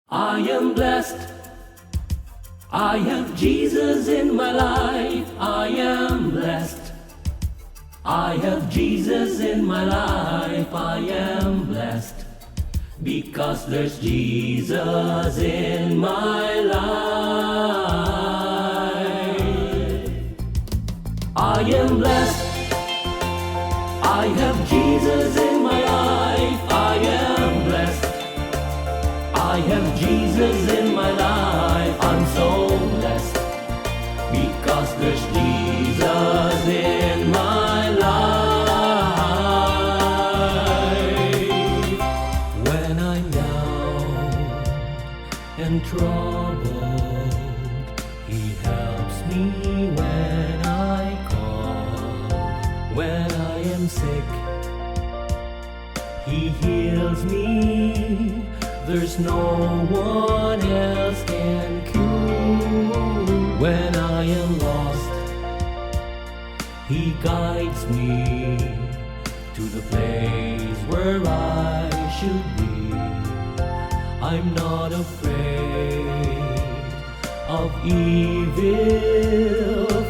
I am blessed. I have Jesus in my life. I am blessed. I have Jesus in my life. I am blessed. Because there's Jesus in my life. I am blessed. I have Jesus in my life. I am blessed. I have Jesus in my life. I'm so blessed because there's Jesus in my life. When I'm down and troubled, He helps me when I call. When I am sick, He heals me. There's no one else can cure. When I am lost, He guides me to the place where I should be. I'm not afraid of evil,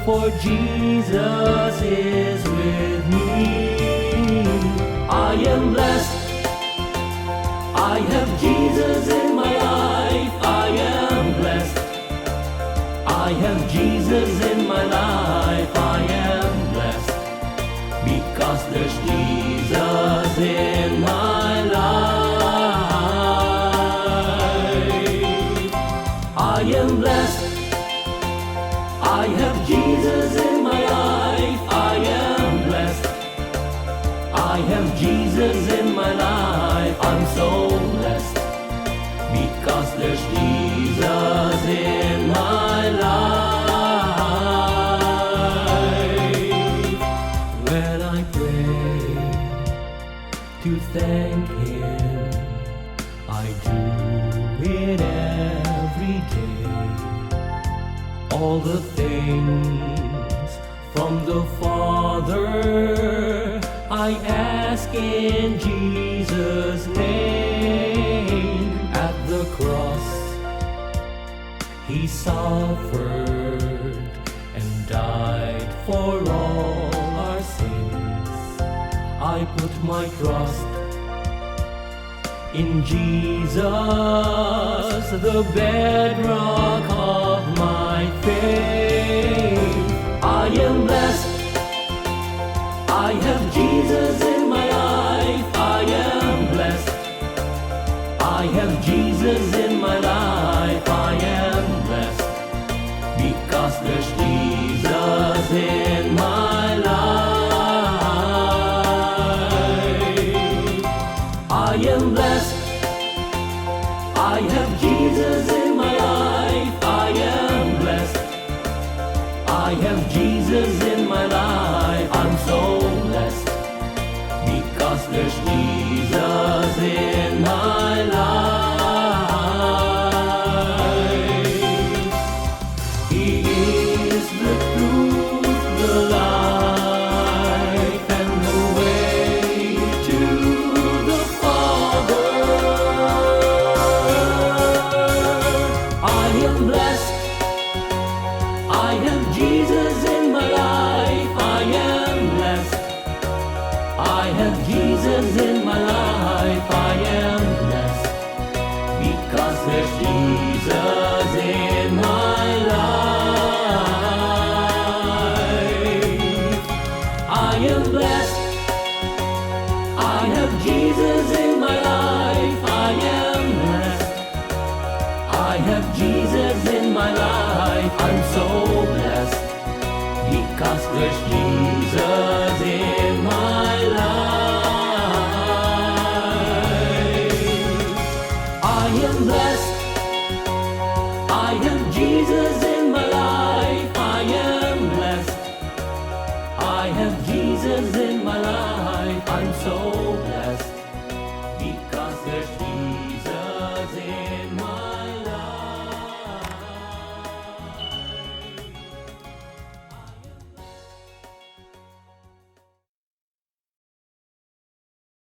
for Jesus is with me. I am blessed. I have Jesus in my life. I am blessed. I have Jesus in my life. I am blessed because there's Jesus in my life. I am blessed. I have Jesus in my life. I am blessed. I have Jesus in my life. I'm so blessed because there's Jesus in my life. When I pray to thank Him, I do it every day. All the things from the Father I ask in Jesus' name. At the cross He suffered and died for all our sins. I put my trust in Jesus, the bedrock of my faith. I am blessed. I have Jesus in my life. I am blessed. I have Jesus in my life. I am blessed because there's Jesus in my life. I am blessed. I have Jesus in my life. I am blessed. I have Jesus in my life. I'm so blessed because there's Jesus in my life. He is the truth, the life, and the way to the Father. I am blessed. I have Jesus in my life. I am blessed. I have Jesus in my life. I am blessed because there's Jesus in my life. I am blessed. I have Jesus in my life. I am blessed. I have Jesus in my life. I'm so blessed because there's Jesus in my life. I am blessed.